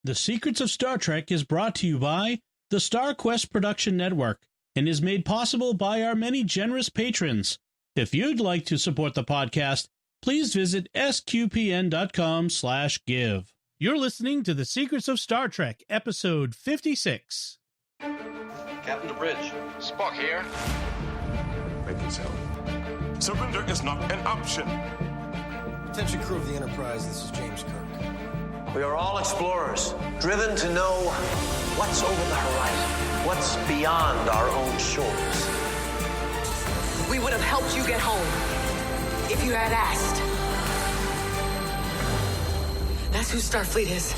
The Secrets of Star Trek is brought to you by the Star Quest Production Network and is made possible by our many generous patrons. If you'd like to support the podcast, please visit sqpn.com/give. You're listening to The Secrets of Star Trek, episode 56. Captain to bridge. Spock here. Make it so. Surrender is not an option. Attention crew of the Enterprise, this is James Kirk. We are all explorers, driven to know what's over the horizon, what's beyond our own shores. We would have helped you get home if you had asked. That's who Starfleet is.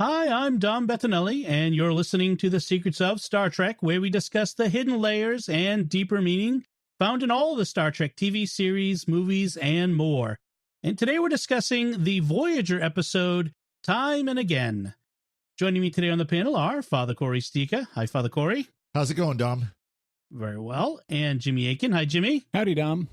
Hi, I'm Dom Bettinelli, and you're listening to The Secrets of Star Trek, where we discuss the hidden layers and deeper meaning found in all the Star Trek TV series, movies, and more. And today we're discussing the Voyager episode, Time and Again. Joining me today on the panel are Father Corey Stika. Hi, Father Corey. How's it going, Dom? Very well. And Jimmy Aiken. Hi, Jimmy. Howdy, Dom.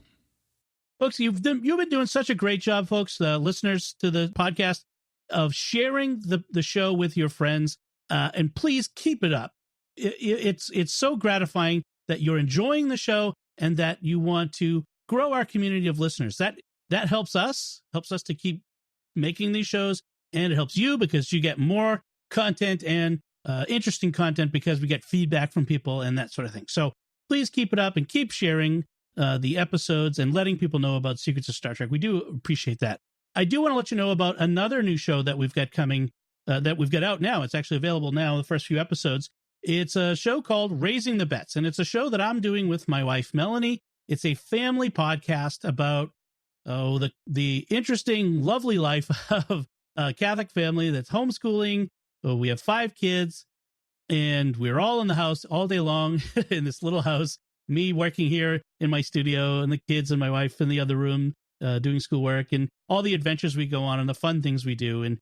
Folks, you've been doing such a great job, folks, listeners to the podcast, of sharing the show with your friends. And please keep it up. It's so gratifying that you're enjoying the show and that you want to grow our community of listeners. That helps us to keep making these shows, and it helps you because you get more content and interesting content because we get feedback from people and that sort of thing. So please keep it up and keep sharing the episodes and letting people know about Secrets of Star Trek. We do appreciate that. I do want to let you know about another new show that we've got coming, that we've got out now. It's actually available now, the first few episodes. It's a show called Raising the Bets, and it's a show that I'm doing with my wife, Melanie. It's a family podcast about the interesting, lovely life of a Catholic family that's homeschooling. We have 5 kids, and we're all in the house all day long in this little house, me working here in my studio and the kids and my wife in the other room doing schoolwork, and all the adventures we go on and the fun things we do. And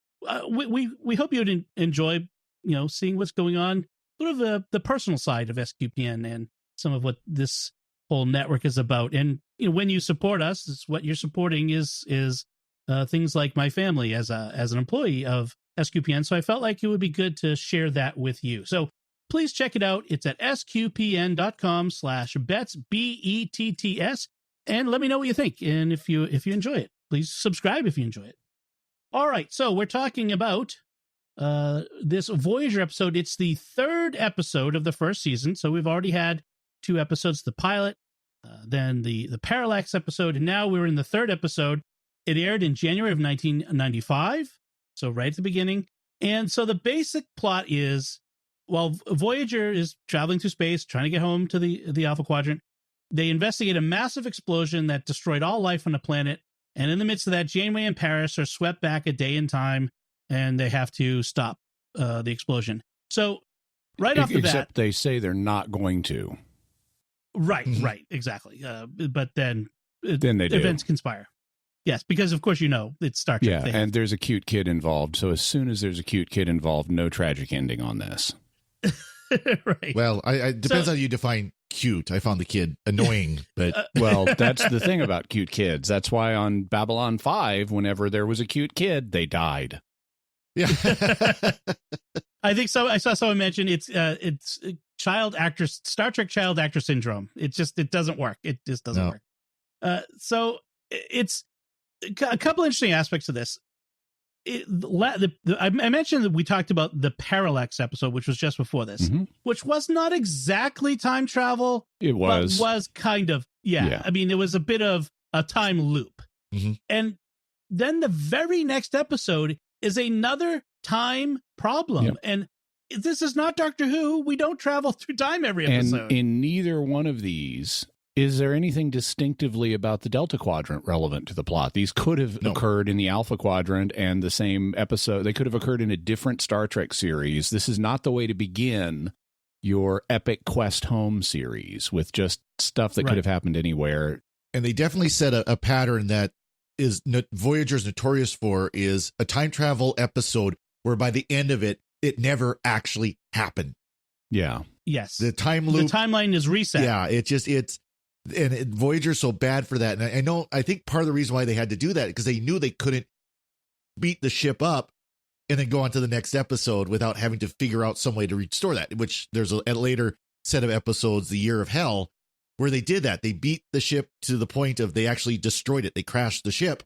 we hope you'd enjoy, seeing what's going on, sort of the personal side of SQPN and some of what this whole network is about. And when you support us, it's what you're supporting is things like my family as an employee of SQPN. So I felt like it would be good to share that with you. So please check it out. It's at sqpn.com/bets, BETTS, and let me know what you think. And if you enjoy it, please subscribe if you enjoy it. All right. So we're talking about this Voyager episode. It's the 3rd episode of the first season. So we've already had 2 episodes, the pilot, then the Parallax episode, and now we're in the 3rd episode. It aired in January of 1995, so right at the beginning. And so the basic plot is, while Voyager is traveling through space, trying to get home to the Alpha Quadrant, they investigate a massive explosion that destroyed all life on the planet. And in the midst of that, Janeway and Paris are swept back a day in time, and they have to stop the explosion. So right off the bat... Except they say they're not going to. Right, exactly. But then they do. Events conspire. Yes, because of course it's Star Trek. Yeah, and there's a cute kid involved. So as soon as there's a cute kid involved, no tragic ending on this. Right. Well, it depends how you define cute. I found the kid annoying, but well, that's the thing about cute kids. That's why on Babylon 5, whenever there was a cute kid, they died. Yeah. I think so. I saw someone mention it's child actress, Star Trek child actor syndrome. It doesn't work. It just doesn't work. So it's a couple interesting aspects of this. I mentioned that we talked about the Parallax episode, which was just before this, which was not exactly time travel. It was. But was kind of, yeah. I mean, it was a bit of a time loop. And then the very next episode is another time problem. And this is not Doctor Who. We don't travel through time every episode. And in neither one of these, is there anything distinctively about the Delta Quadrant relevant to the plot? These could have occurred in the Alpha Quadrant and the same episode. They could have occurred in a different Star Trek series. This is not the way to begin your epic quest home series with just stuff that could have happened anywhere. And they definitely set a pattern that is Voyager's notorious for, is a time travel episode where by the end of it, it never actually happened. Yeah. Yes. The time loop. The timeline is reset. Yeah. Voyager's so bad for that. And I think part of the reason why they had to do that, because they knew they couldn't beat the ship up and then go on to the next episode without having to figure out some way to restore that, which there's a later set of episodes, The Year of Hell, where they did that. They beat the ship to the point of they actually destroyed it. They crashed the ship,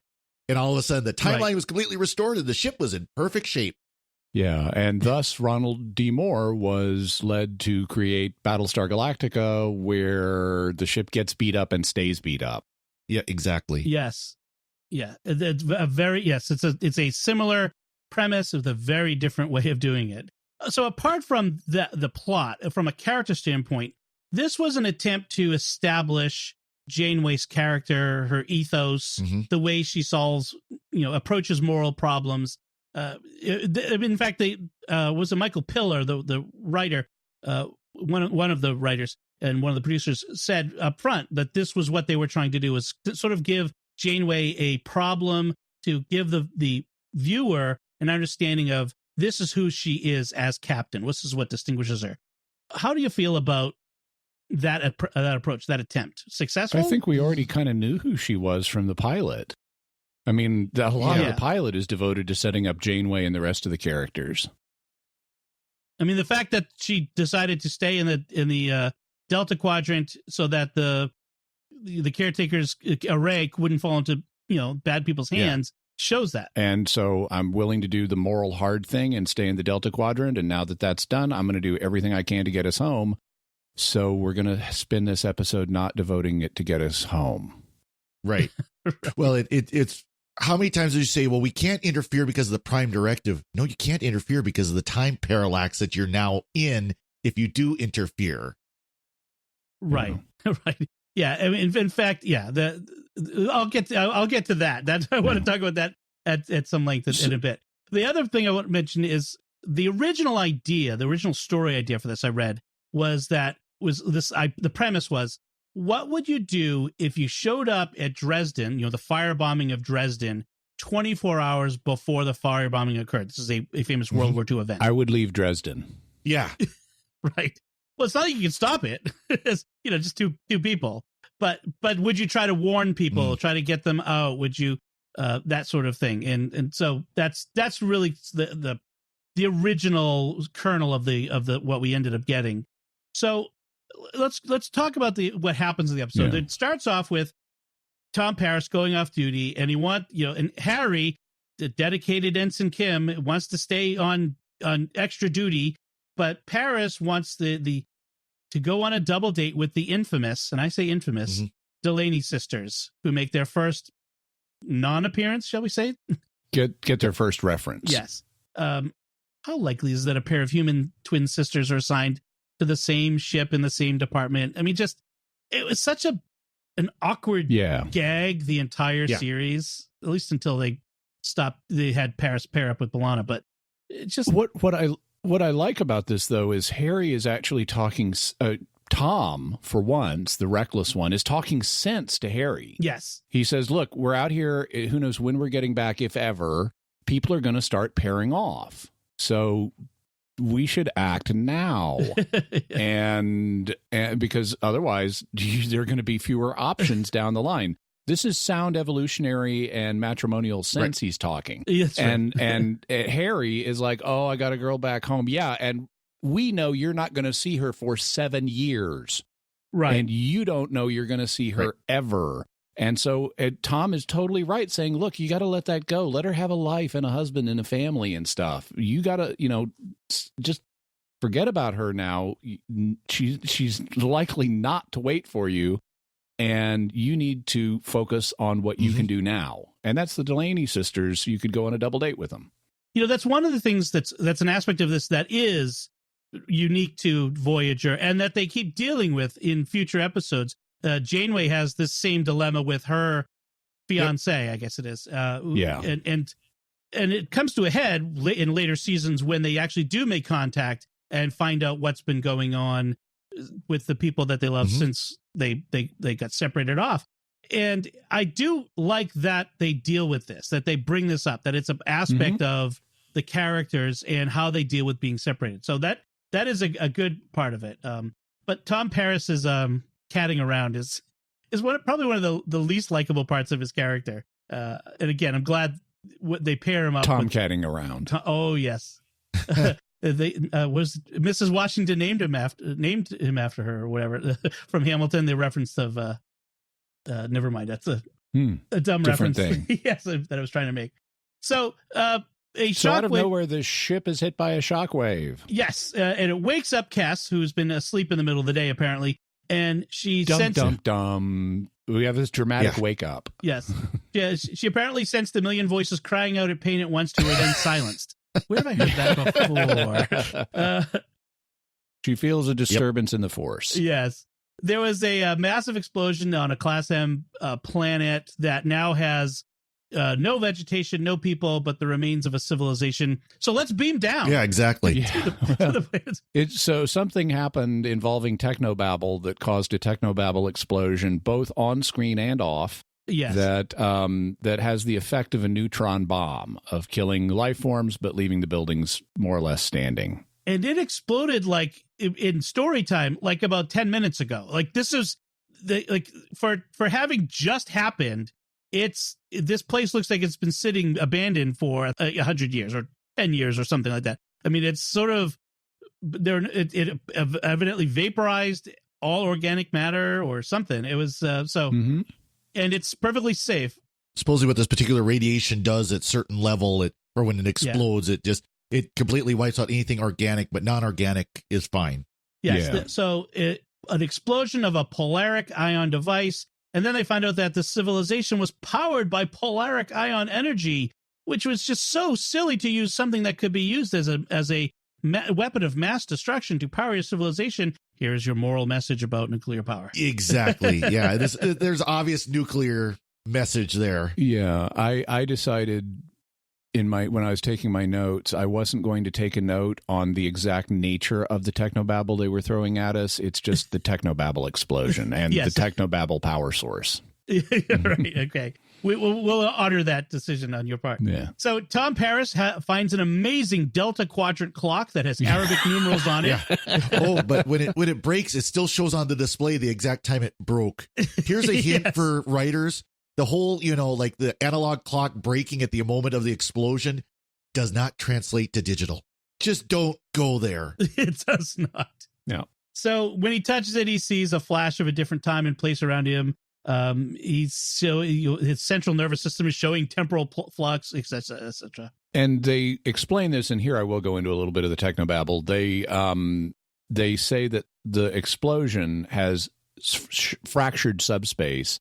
and all of a sudden the timeline was completely restored and the ship was in perfect shape. Yeah, and thus Ronald D. Moore was led to create Battlestar Galactica, where the ship gets beat up and stays beat up. Yeah, exactly. Yes. Yeah. It's a very, yes, it's a similar premise with a very different way of doing it. So apart from the plot, from a character standpoint, this was an attempt to establish Janeway's character, her ethos, the way she solves, approaches moral problems. In fact, they was Michael Piller, the writer, one of the writers and one of the producers, said up front that this was what they were trying to do, was to sort of give Janeway a problem, to give the viewer an understanding of this is who she is as captain. This is what distinguishes her. How do you feel about that approach, that attempt? Successful? I think we already kind of knew who she was from the pilot. I mean, a lot of the pilot is devoted to setting up Janeway and the rest of the characters. I mean, the fact that she decided to stay in the Delta Quadrant so that the caretakers' array wouldn't fall into bad people's hands shows that. And so I'm willing to do the moral hard thing and stay in the Delta Quadrant. And now that that's done, I'm going to do everything I can to get us home. So we're going to spend this episode not devoting it to get us home. Right. Well, it's how many times did you say, well, we can't interfere because of the Prime Directive? No, you can't interfere because of the time parallax that you're now in if you do interfere. Right. Right. Yeah. I mean, in fact, yeah, I'll get to that. I want to talk about that at some length in a bit. The other thing I want to mention is the original story idea for this I read the premise was, what would you do if you showed up at Dresden, the firebombing of Dresden, 24 hours before the firebombing occurred? This is a famous World War II event. I would leave Dresden. Yeah. Right. Well, it's not like you can stop it. It's, just two people. But would you try to warn people, try to get them out? Would you, that sort of thing? And so that's really the original kernel of the what we ended up getting. So let's talk about what happens in the episode. Yeah. It starts off with Tom Paris going off duty, and and Harry, the dedicated Ensign Kim, wants to stay on extra duty, but Paris wants to go on a double date with the infamous, and I say infamous, Delaney sisters, who make their first non-appearance, shall we say? Get their first reference. Yes. How likely is that a pair of human twin sisters are assigned to the same ship in the same department? I mean, it was such an awkward gag the entire series, at least until they had Paris pair up with B'Elanna. But it's just what I like about this, though, is Harry is actually talking. Tom, for once, the reckless one, is talking sense to Harry. Yes. He says, look, we're out here. Who knows when we're getting back, if ever. People are going to start pairing off. So we should act now. and because otherwise there are going to be fewer options down the line. This is sound evolutionary and matrimonial sense he's talking. Yes, and Harry is like, oh, I got a girl back home. Yeah, and we know you're not going to see her for 7 years. Right. And you don't know you're going to see her ever. And so Tom is totally right, saying, look, you got to let that go. Let her have a life and a husband and a family and stuff. You got to, just forget about her now. She's likely not to wait for you. And you need to focus on what you can do now. And that's the Delaney sisters. You could go on a double date with them. That's one of the things that's an aspect of this that is unique to Voyager and that they keep dealing with in future episodes. Janeway has this same dilemma with her fiance, I guess it is. And it comes to a head in later seasons when they actually do make contact and find out what's been going on with the people that they love since they got separated off. And I do like that they deal with this, that they bring this up, that it's an aspect of the characters and how they deal with being separated. So that is a good part of it. But Tom Paris is catting around is probably one of the least likable parts of his character. And again, I'm glad they pair him up. Tomcatting around. Oh yes. They was Mrs. Washington named him after her or whatever from Hamilton. The reference of never mind. That's a dumb different reference. Thing. Yes, that I was trying to make. So so out of nowhere, the ship is hit by a shockwave. Yes, and it wakes up Cass, who's been asleep in the middle of the day apparently, and she senses. We have this dramatic wake up. Yes, she apparently sensed a million voices crying out in pain at once to her, then silenced. Where have I heard that before? She feels a disturbance in the force. Yes. There was a massive explosion on a Class M planet that now has no vegetation, no people, but the remains of a civilization. So let's beam down. Yeah, exactly. So something happened involving technobabble that caused a technobabble explosion, both on screen and off. Yes. That has the effect of a neutron bomb, of killing life forms but leaving the buildings more or less standing. And it exploded like in story time, like about 10 minutes ago. Like this is for having just happened. This place looks like it's been sitting abandoned for 100 years or 10 years or something like that. I mean, it's sort of it evidently vaporized all organic matter or something. It was and it's perfectly safe. Supposedly what this particular radiation does at certain level, or when it explodes, it completely wipes out anything organic, but non-organic is fine. Yes. Yeah. So an explosion of a polaric ion device. And then they find out that the civilization was powered by polaric ion energy, which was just so silly to use something that could be used as a weapon of mass destruction to power your civilization. Here's your moral message about nuclear power. Exactly. Yeah. There's obvious nuclear message there. Yeah. I decided when I was taking my notes, I wasn't going to take a note on the exact nature of the technobabble they were throwing at us. It's just the technobabble explosion and the technobabble power source. Right. Okay. We'll honor that decision on your part. Yeah. So Tom Paris finds an amazing Delta Quadrant clock that has Arabic numerals on it. Oh, but when it breaks, it still shows on the display the exact time it broke. Here's a hint for writers. The whole, like the analog clock breaking at the moment of the explosion does not translate to digital. Just don't go there. It does not. No. So when he touches it, he sees a flash of a different time and place around him. His central nervous system is showing temporal flux, etc., etc. And they explain this, and here I will go into a little bit of the technobabble. They say that the explosion has fractured subspace.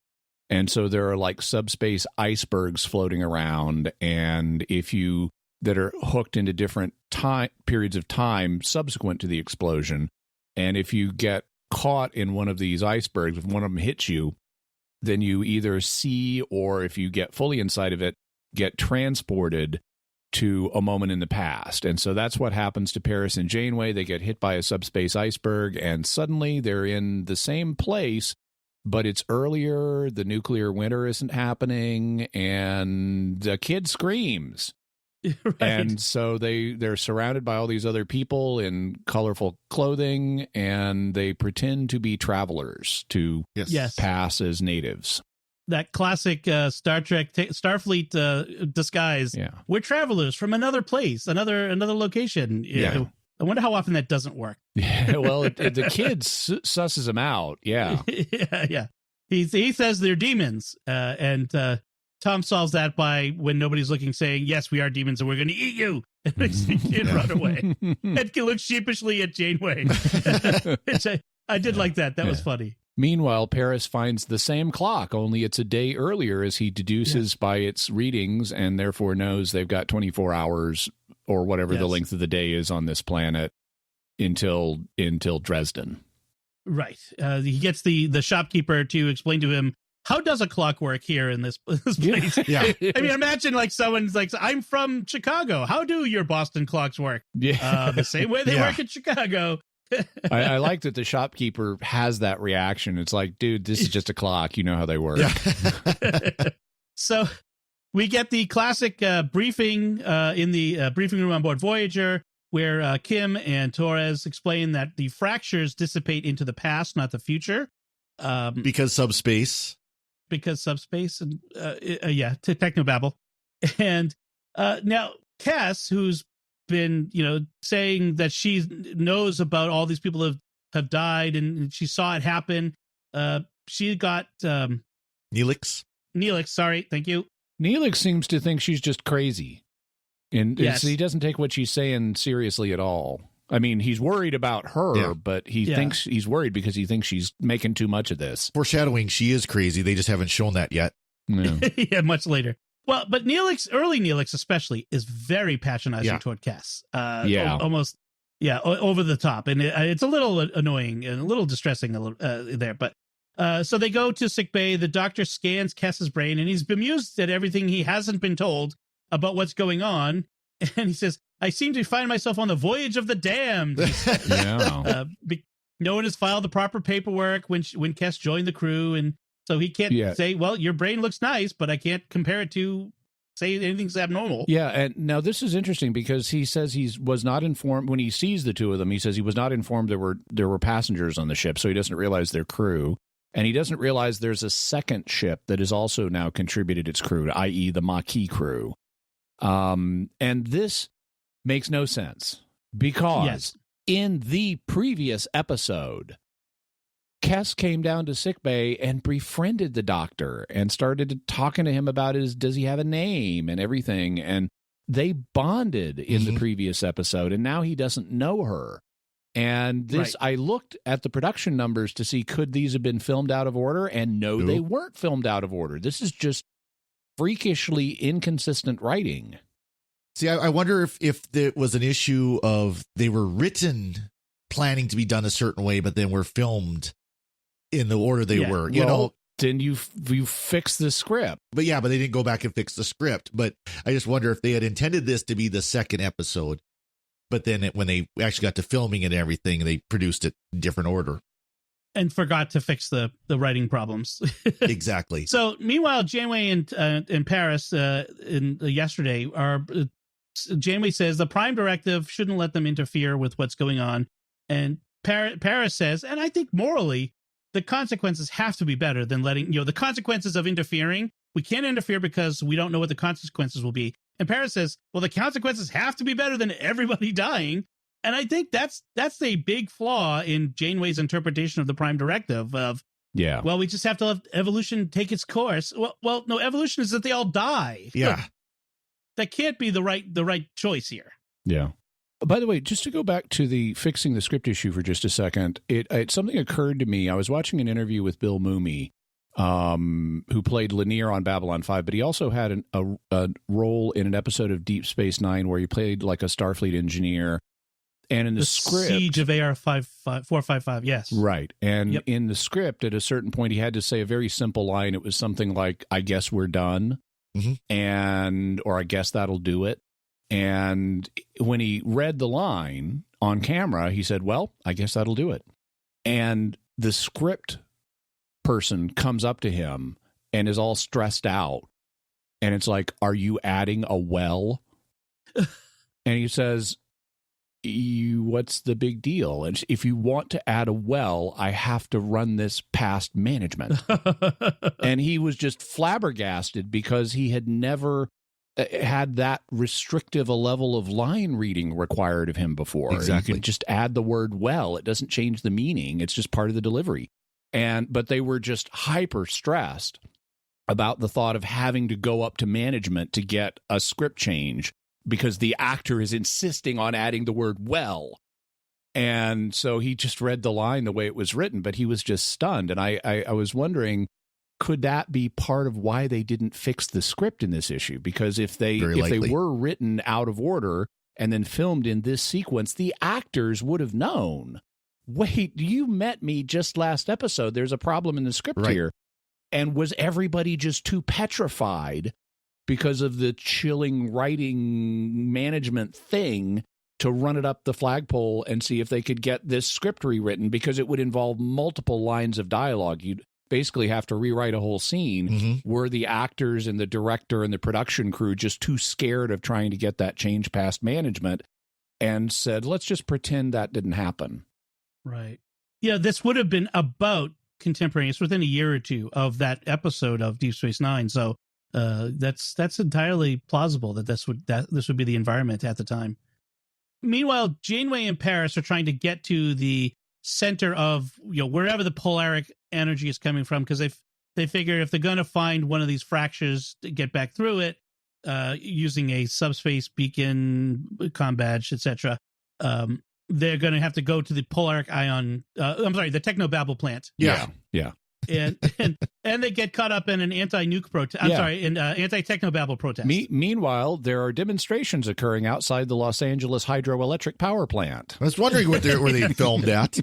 And so there are like subspace icebergs floating around, and that are hooked into different periods of time subsequent to the explosion. And if you get caught in one of these icebergs, if one of them hits you, then you either see, or if you get fully inside of it, get transported to a moment in the past. And so that's what happens to Paris and Janeway. They get hit by a subspace iceberg, and suddenly they're in the same place, but it's earlier, the nuclear winter isn't happening, and the kid screams. Right. And so they're surrounded by all these other people in colorful clothing, and they pretend to be travelers to pass as natives. That classic Star Trek, Starfleet disguise. Yeah. We're travelers from another place, another location. Yeah. I wonder how often that doesn't work. Yeah, well, the kid susses them out. Yeah. Yeah. He says they're demons. And Tom solves that by, when nobody's looking, saying, yes, we are demons and we're going to eat you. And makes the kid run away. And he looks sheepishly at Janeway. Which I did like that. That was funny. Meanwhile, Paris finds the same clock, only it's a day earlier, as he deduces by its readings, and therefore knows they've got 24 hours or whatever the length of the day is on this planet until Dresden. Right. He gets the shopkeeper to explain to him, how does a clock work here in this place? Yeah. I mean, imagine like someone's like, I'm from Chicago. How do your Boston clocks work? Yeah. The same way they work in Chicago. I like that the shopkeeper has that reaction. It's like, dude, this is just a clock. You know how they work. Yeah. So we get the classic briefing in the briefing room on board Voyager, where Kim and Torres explain that the fractures dissipate into the past, not the future. Because subspace. And to technobabble. And now Cass, who's been, saying that she knows about all these people have died and she saw it happen. She got Neelix. Sorry, thank you. Neelix seems to think she's just crazy, and yes. He doesn't take what she's saying seriously at all. I mean, he's worried about her, but he thinks he's worried because he thinks she's making too much of this. Foreshadowing, she is crazy. They just haven't shown that yet. No. Yeah, much later. Well, but early Neelix especially, is very patronizing toward Cass. Almost, over the top. And it's a little annoying and a little distressing there. But so they go to sickbay. The doctor scans Cass's brain, and he's bemused at everything he hasn't been told about what's going on. And he says, I seem to find myself on the voyage of the damned. No one has filed the proper paperwork when Cass joined the crew, and so he can't say, well, your brain looks nice, but I can't compare it to say anything's abnormal. Yeah, and now this is interesting because he says he was not informed when he sees the two of them. He says he was not informed there were passengers on the ship, so he doesn't realize they're crew, and he doesn't realize there's a second ship that has also now contributed its crew, i.e. the Maquis crew. And this makes no sense because in the previous episode, Kes came down to sickbay and befriended the doctor and started talking to him about does he have a name and everything. And they bonded in the previous episode, and now he doesn't know her. And this, I looked at the production numbers to see, could these have been filmed out of order? And no, they weren't filmed out of order. This is just freakishly inconsistent writing. See, I wonder if there was an issue of they were written planning to be done a certain way, but then were filmed in the order they were. Then you fix the script. But they didn't go back and fix the script. But I just wonder if they had intended this to be the second episode, but then when they actually got to filming and everything, they produced it in different order. And forgot to fix the writing problems. Exactly. So meanwhile, Janeway and Paris yesterday Janeway says the Prime Directive shouldn't let them interfere with what's going on. And Paris says, and I think morally, the consequences have to be better than letting, the consequences of interfering. We can't interfere because we don't know what the consequences will be. And Paris says, well, the consequences have to be better than everybody dying. And I think that's a big flaw in Janeway's interpretation of the Prime Directive of, well, we just have to let evolution take its course. Well, no, evolution is that they all die. Yeah. That can't be the right choice here. Yeah. By the way, just to go back to the fixing the script issue for just a second, something occurred to me. I was watching an interview with Bill Mumy, who played Lanier on Babylon 5, but he also had a role in an episode of Deep Space Nine where he played like a Starfleet engineer. And in the script, Siege of AR 455, yes. Right. And in the script, at a certain point, he had to say a very simple line. It was something like, I guess we're done. Or I guess that'll do it. And when he read the line on camera, he said, well, I guess that'll do it. And the script person comes up to him and is all stressed out. And it's like, are you adding a well? And he says, what's the big deal? And if you want to add a well, I have to run this past management. And he was just flabbergasted because he had never had that restrictive a level of line reading required of him before. Exactly. You can just add the word well. It doesn't change the meaning. It's just part of the delivery. But they were just hyper stressed about the thought of having to go up to management to get a script change because the actor is insisting on adding the word well. And so he just read the line the way it was written, but he was just stunned. And I was wondering, could that be part of why they didn't fix the script in this issue? Because if they were written out of order and then filmed in this sequence, the actors would have known, wait, you met me just last episode. There's a problem in the script here. And was everybody just too petrified because of the chilling writing management thing to run it up the flagpole and see if they could get this script rewritten? Because it would involve multiple lines of dialogue. You'd basically have to rewrite a whole scene. Were the actors and the director and the production crew just too scared of trying to get that change past management and said, let's just pretend that didn't happen? Right. Yeah, this would have been about contemporaneous within a year or two of that episode of Deep Space Nine. So That's entirely plausible that this would be the environment at the time. Meanwhile, Janeway and Paris are trying to get to the center of wherever the polaric energy is coming from, because they figure if they're going to find one of these fractures to get back through it using a subspace beacon, comm badge, etc., they're going to have to go to the polaric ion. The technobabble plant. Yeah. and they get caught up in an anti-nuke protest. Anti-technobabble protest. Meanwhile, there are demonstrations occurring outside the Los Angeles hydroelectric power plant. I was wondering where they filmed at.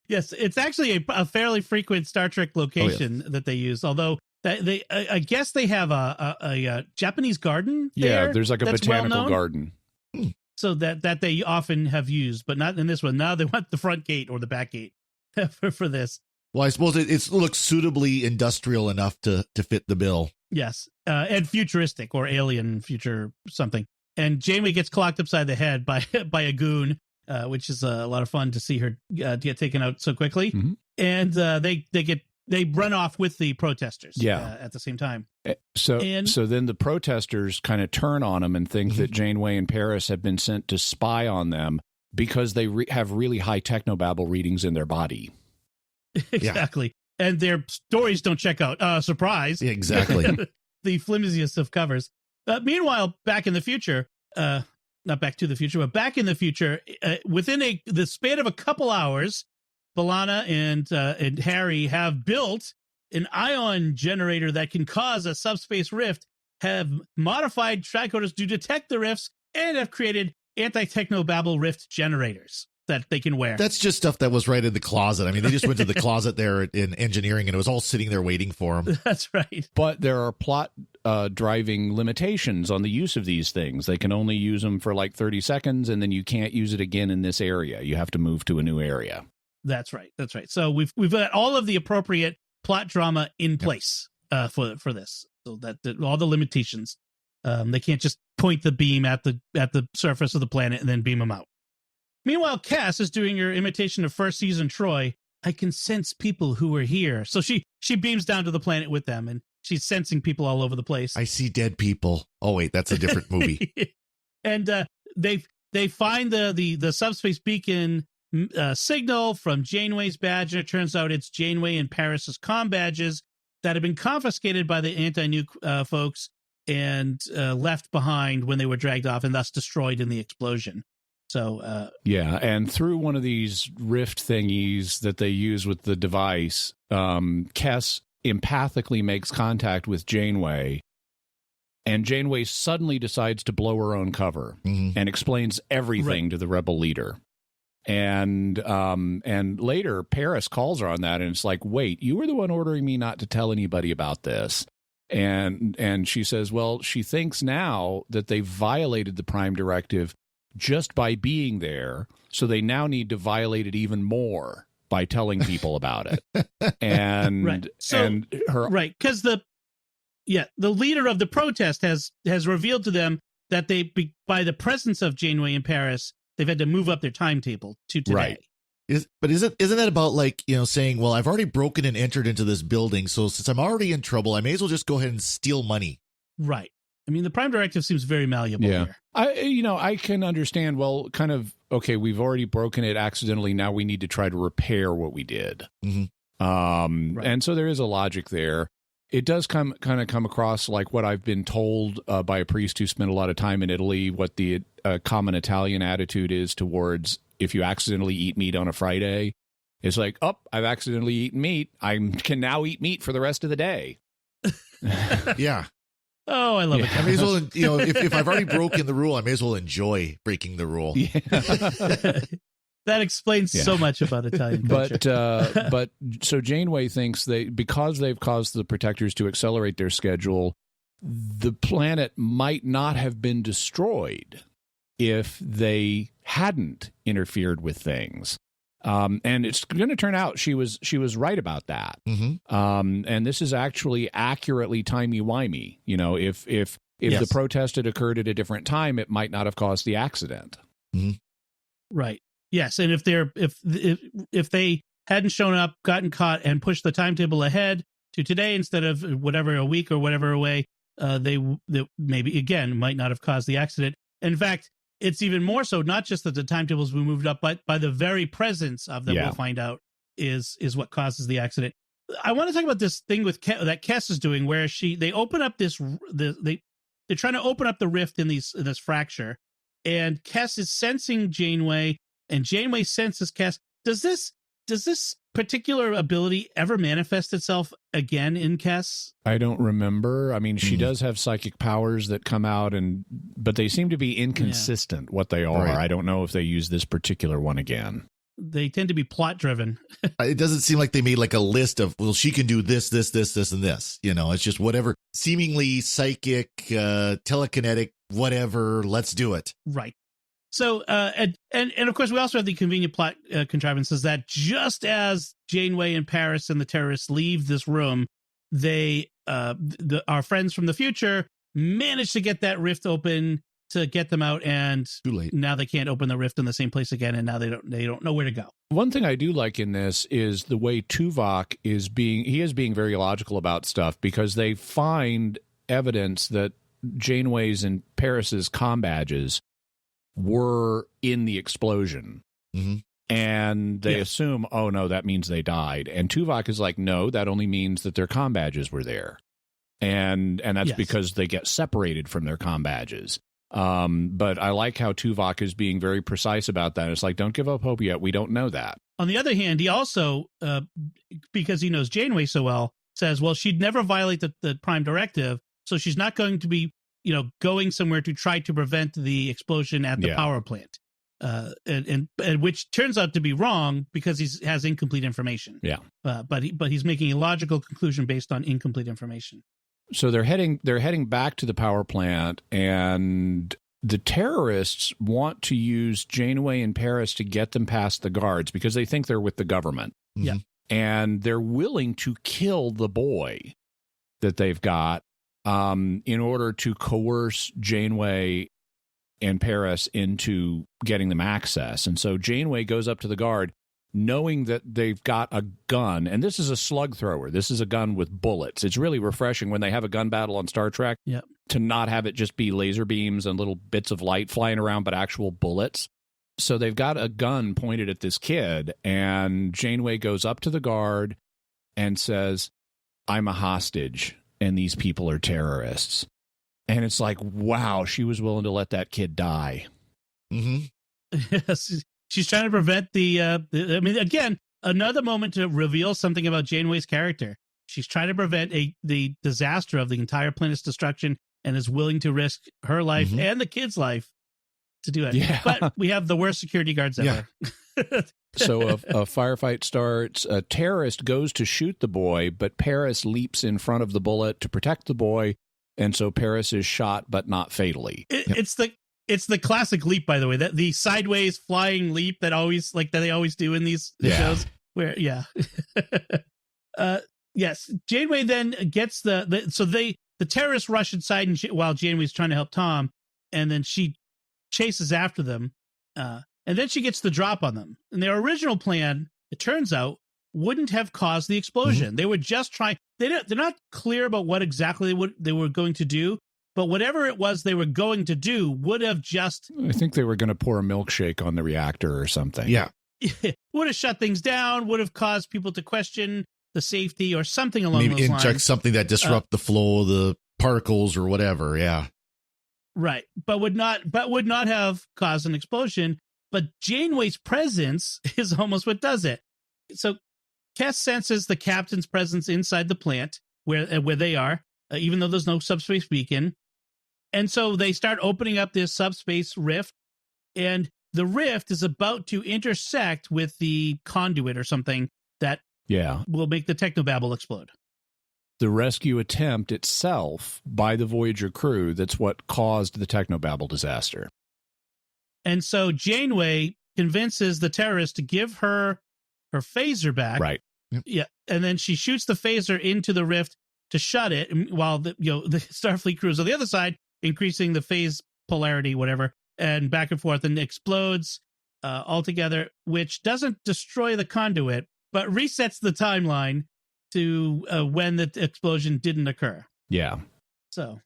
Yes, it's actually a fairly frequent Star Trek location that they use. Although I guess they have a Japanese garden. Yeah, there's like a botanical garden. So that they often have used, but not in this one. Now they want the front gate or the back gate for this. Well, I suppose it looks suitably industrial enough to fit the bill. Yes, and futuristic or alien future something. And Janeway gets clocked upside the head by a goon, which is a lot of fun to see her get taken out so quickly. Mm-hmm. And they run off with the protesters at the same time. So then the protesters kind of turn on them and think that Janeway and Paris have been sent to spy on them because they have really high technobabble readings in their body. Exactly. Yeah. And their stories don't check out. Surprise. Yeah, exactly. The flimsiest of covers. Meanwhile, back in the future, not Back to the Future, but back in the future, within the span of a couple hours, B'Elanna and Harry have built an ion generator that can cause a subspace rift, have modified tricorders to detect the rifts, and have created anti-technobabble rift generators that they can wear. That's just stuff that was right in the closet. I mean, they just went to the closet there in engineering, and it was all sitting there waiting for them. That's right. But there are plot driving limitations on the use of these things. They can only use them for like 30 seconds, and then you can't use it again in this area. You have to move to a new area. That's right. So we've got all of the appropriate plot drama in place for this, so that all the limitations. They can't just point the beam at the surface of the planet and then beam them out. Meanwhile, Cass is doing her imitation of first season Troy. I can sense people who are here. So she beams down to the planet with them, and she's sensing people all over the place. I see dead people. Oh wait, that's a different movie. And they find the subspace beacon signal from Janeway's badge, and it turns out it's Janeway and Paris's comm badges that have been confiscated by the anti-nuke folks and left behind when they were dragged off and thus destroyed in the explosion. So and through one of these rift thingies that they use with the device, Kes empathically makes contact with Janeway, and Janeway suddenly decides to blow her own cover and explains everything to the rebel leader. And later Paris calls her on that, and it's like, wait, you were the one ordering me not to tell anybody about this. And she says, well, she thinks now that they violated the Prime Directive just by being there, so they now need to violate it even more by telling people about it. And because the leader of the protest has revealed to them that by the presence of Janeway in Paris, they've had to move up their timetable to today. Right. Isn't that about like, saying, well, I've already broken and entered into this building, so since I'm already in trouble, I may as well just go ahead and steal money. Right. I mean, the Prime Directive seems very malleable here. I can understand, well, kind of, okay, we've already broken it accidentally. Now we need to try to repair what we did. Mm-hmm. And so there is a logic there. It does come across like what I've been told by a priest who spent a lot of time in Italy, what the common Italian attitude is towards if you accidentally eat meat on a Friday. It's like, I've accidentally eaten meat. I can now eat meat for the rest of the day. Yeah. Oh, I love it. I may as well, if I've already broken the rule, I may as well enjoy breaking the rule. Yeah. That explains so much about Italian culture. But so Janeway thinks because they've caused the Protectors to accelerate their schedule, the planet might not have been destroyed if they hadn't interfered with things. And it's going to turn out she was right about that. Mm-hmm. And this is actually accurately timey-wimey. If the protest had occurred at a different time, it might not have caused the accident. Mm-hmm. Right. Yes, and if they hadn't shown up, gotten caught, and pushed the timetable ahead to today instead of whatever, a week or whatever away, they maybe, again, might not have caused the accident. In fact, it's even more so, not just that the timetables were moved up, but by the very presence of them, we'll find out, is what causes the accident. I want to talk about this thing with that Kes is doing, where they open up they're trying to open up the rift in this fracture, and Kes is sensing Janeway, and Janeway senses Kes. Does this particular ability ever manifest itself again in Kes? I don't remember. I mean, she does have psychic powers that come out, but they seem to be inconsistent what they are. Right. I don't know if they use this particular one again. They tend to be plot driven. It doesn't seem like they made like a list of, well, she can do this, this, this, this, and this. You know, it's just whatever seemingly psychic, telekinetic, whatever. Let's do it. Right. So, and of course, we also have the convenient plot contrivances that just as Janeway and Paris and the terrorists leave this room, our friends from the future manage to get that rift open to get them out, and too late. Now they can't open the rift in the same place again, and now they don't know where to go. One thing I do like in this is the way Tuvok is being very logical about stuff, because they find evidence that Janeway's and Paris's comm badges were in the explosion. Mm-hmm. And they assume, oh no, that means they died. And Tuvok is like, no, that only means that their comm badges were there. And that's because they get separated from their comm badges. But I like how Tuvok is being very precise about that. It's like, don't give up hope yet. We don't know that. On the other hand, he also, because he knows Janeway so well, says, well, she'd never violate the Prime Directive, so she's not going to be, going somewhere to try to prevent the explosion at the power plant. And which turns out to be wrong because he has incomplete information. Yeah. But he's making a logical conclusion based on incomplete information. So they're heading back to the power plant, and the terrorists want to use Janeway and Paris to get them past the guards because they think they're with the government. Yeah. And they're willing to kill the boy that they've got in order to coerce Janeway and Paris into getting them access. And so Janeway goes up to the guard, knowing that they've got a gun, and this is a slug thrower. This is a gun with bullets. It's really refreshing when they have a gun battle on Star Trek to not have it just be laser beams and little bits of light flying around, but actual bullets. So they've got a gun pointed at this kid, and Janeway goes up to the guard and says, I'm a hostage, and these people are terrorists. And it's like, wow, she was willing to let that kid die. Mm-hmm. Yes. She's trying to prevent again, another moment to reveal something about Janeway's character. She's trying to prevent the disaster of the entire planet's destruction and is willing to risk her life and the kid's life to do it. Yeah. But we have the worst security guards ever. Yeah. So a firefight starts. A terrorist goes to shoot the boy, but Paris leaps in front of the bullet to protect the boy. And so Paris is shot, but not fatally. It's the classic leap, by the way, that the sideways flying leap that they always do in these shows. Where, yes, Janeway then gets the terrorists rush inside while Janeway's trying to help Tom, and then she chases after them, and then she gets the drop on them. And their original plan, it turns out, wouldn't have caused the explosion. They were just trying. They're not clear about what exactly they were going to do. But whatever it was they were going to do would have just... I think they were going to pour a milkshake on the reactor or something. Yeah. Would have shut things down, would have caused people to question the safety or something along those lines. Inject something that disrupt the flow of the particles or whatever, yeah. Right, but would not have caused an explosion. But Janeway's presence is almost what does it. So Kes senses the captain's presence inside the plant where they are, even though there's no subspace beacon. And so they start opening up this subspace rift, and the rift is about to intersect with the conduit or something that will make the technobabble explode. The rescue attempt itself by the Voyager crew, that's what caused the technobabble disaster. And so Janeway convinces the terrorist to give her phaser back. Right. Yep. Yeah. And then she shoots the phaser into the rift to shut it, while the Starfleet crew is on the other side, increasing the phase polarity, whatever, and back and forth, and explodes altogether, which doesn't destroy the conduit, but resets the timeline to when the explosion didn't occur. Yeah. So,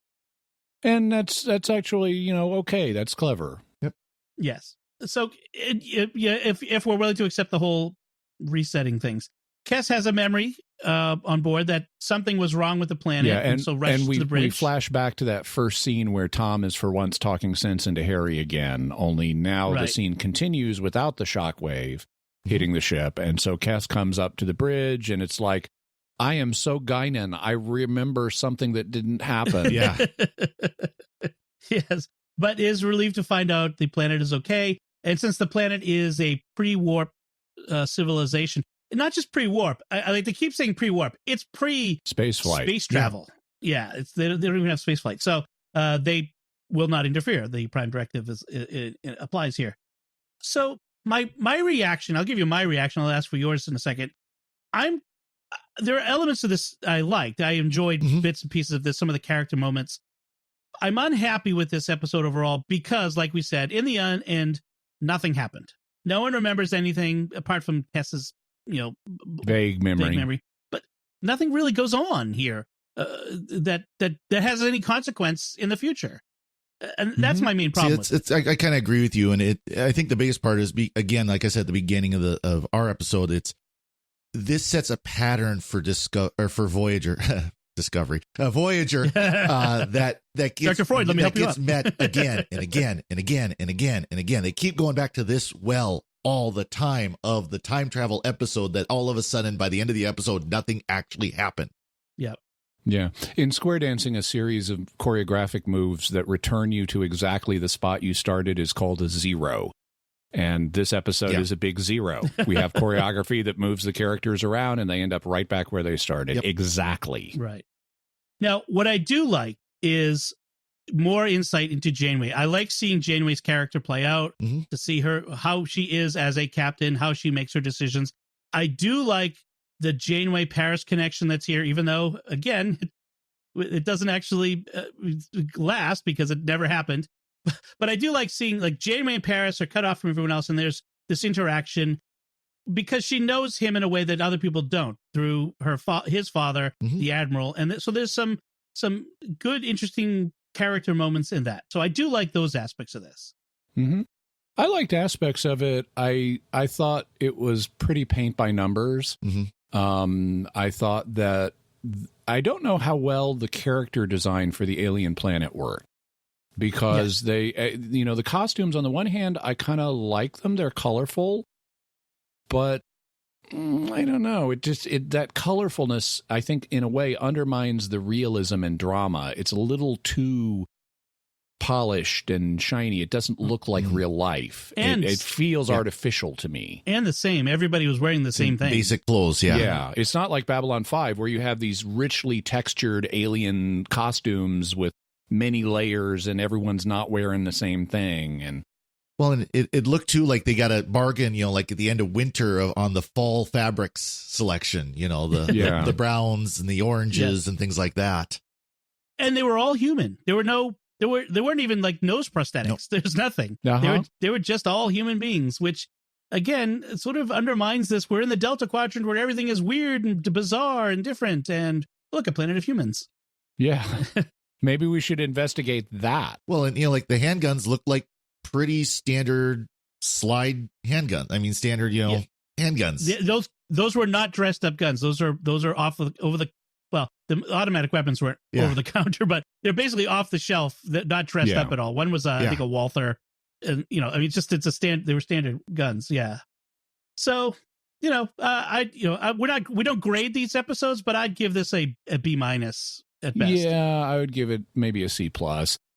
and that's actually, okay. That's clever. Yep. Yes. So if we're willing to accept the whole resetting things, Kes has a memory on board that something was wrong with the planet, and so rushes to the bridge. We flash back to that first scene where Tom is for once talking sense into Harry again, only now the scene continues without the shockwave hitting the ship, and so Kes comes up to the bridge, and it's like, I am so Guinan, I remember something that didn't happen. Yeah. Yes, but is relieved to find out the planet is okay, and since the planet is a pre-warp civilization, not just pre-warp. I like to keep saying pre-warp. It's space flight, space travel. Yeah, they don't even have space flight, so they will not interfere. The Prime Directive it applies here. So my reaction, I'll give you my reaction. I'll ask for yours in a second. There are elements of this I liked. I enjoyed bits and pieces of this. Some of the character moments. I'm unhappy with this episode overall because, like we said, in the end, nothing happened. No one remembers anything apart from Kes's vague memory, but nothing really goes on here that has any consequence in the future, and that's my main problem. I kind of agree with you, and I think the biggest part is again, like I said at the beginning of our episode, this sets a pattern for Voyager. Discovery Voyager that gets, Dr. Freud, let me help you out. Met again and again and again and again and again. They keep going back to this all the time of the time travel episode that all of a sudden by the end of the episode nothing actually happened. Yep. Yeah. In square dancing, a series of choreographic moves that return you to exactly the spot you started is called a zero. And this episode is a big zero. We have choreography that moves the characters around and they end up right back where they started. Yep. Exactly. Right. Now, what I do like is more insight into Janeway. I like seeing Janeway's character play out, to see how she is as a captain, how she makes her decisions. I do like the Janeway Paris connection that's here, even though, again, it doesn't actually last because it never happened. But I do like seeing like Janeway and Paris are cut off from everyone else, and there's this interaction because she knows him in a way that other people don't through his father, the Admiral, and so there's some good, interesting character moments in that. So I do like those aspects of this. I liked aspects of it. I thought it was pretty paint by numbers. I thought that I don't know how well the character design for the alien planet worked. Because they, the costumes on the one hand, I kind of like them. They're colorful, but I don't know. That colorfulness, I think, in a way, undermines the realism and drama. It's a little too polished and shiny. It doesn't look like real life. And it feels artificial to me. And the same. Everybody was wearing the same thing. Basic clothes, yeah. Yeah. It's not like Babylon 5 where you have these richly textured alien costumes with many layers and everyone's not wearing the same thing. And it looked too like they got a bargain, like at the end of winter on the fall fabrics selection, the browns and the oranges and things like that. And they were all human. There weren't even like nose prosthetics. Nope. There's nothing. They were just all human beings, which again sort of undermines this. We're in the Delta Quadrant where everything is weird and bizarre and different, and look, a planet of humans. Yeah. Maybe we should investigate that. Well, and like the handguns look like pretty standard slide handguns. I mean, standard, handguns. Those were not dressed up guns. Those are the automatic weapons weren't over the counter, but they're basically off the shelf, not dressed up at all. One was I think a Walther, and they were standard guns. Yeah. So, we don't grade these episodes, but I'd give this a B- at best. Yeah, I would give it maybe a C+.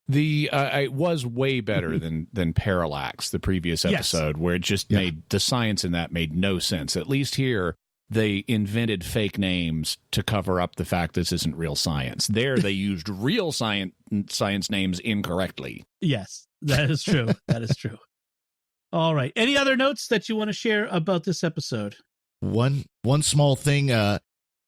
It was way better than Parallax, the previous episode, where it just made the science in that made no sense. At least here, they invented fake names to cover up the fact this isn't real science. There, they used real science names incorrectly. Yes, that is true. That is true. All right. Any other notes that you want to share about this episode? One small thing.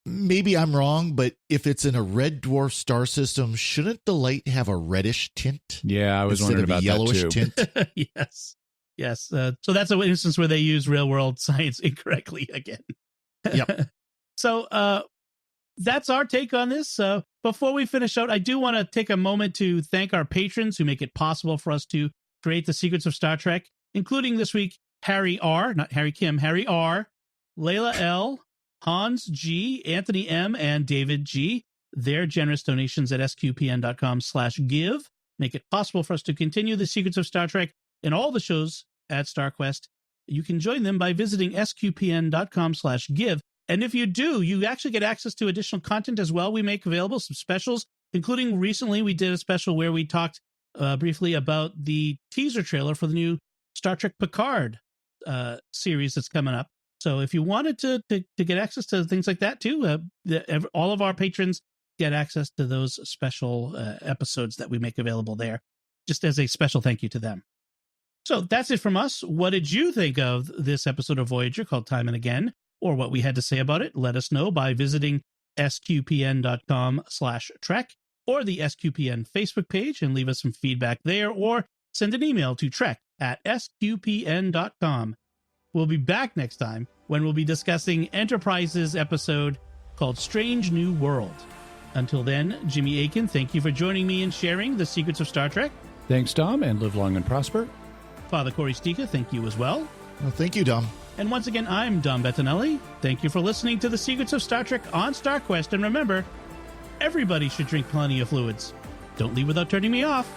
Maybe I'm wrong, but if it's in a red dwarf star system, shouldn't the light have a reddish tint? Yeah, I was wondering about yellowish that too. Tint. Yes. So that's an instance where they use real world science incorrectly again. Yep. So that's our take on this. Before we finish out, I do want to take a moment to thank our patrons who make it possible for us to create the Secrets of Star Trek, including this week, Harry R., not Harry Kim, Harry R., Layla L., Hans G., Anthony M., and David G. Their generous donations at sqpn.com/give make it possible for us to continue the Secrets of Star Trek and all the shows at StarQuest. You can join them by visiting sqpn.com/give. And if you do, you actually get access to additional content as well. We make available some specials, including recently we did a special where we talked briefly about the teaser trailer for the new Star Trek Picard series that's coming up. So if you wanted to get access to things like that too, all of our patrons get access to those special episodes that we make available there, just as a special thank you to them. So that's it from us. What did you think of this episode of Voyager called Time and Again, or what we had to say about it? Let us know by visiting sqpn.com/trek or the SQPN Facebook page and leave us some feedback there, or send an email to trek@sqpn.com. We'll be back next time when we'll be discussing Enterprise's episode called Strange New World. Until then, Jimmy Akin, thank you for joining me and sharing the Secrets of Star Trek. Thanks, Dom, and live long and prosper. Father Corey Stika, thank you as well. Well, thank you, Dom. And once again, I'm Dom Bettinelli. Thank you for listening to the Secrets of Star Trek on StarQuest. And remember, everybody should drink plenty of fluids. Don't leave without turning me off.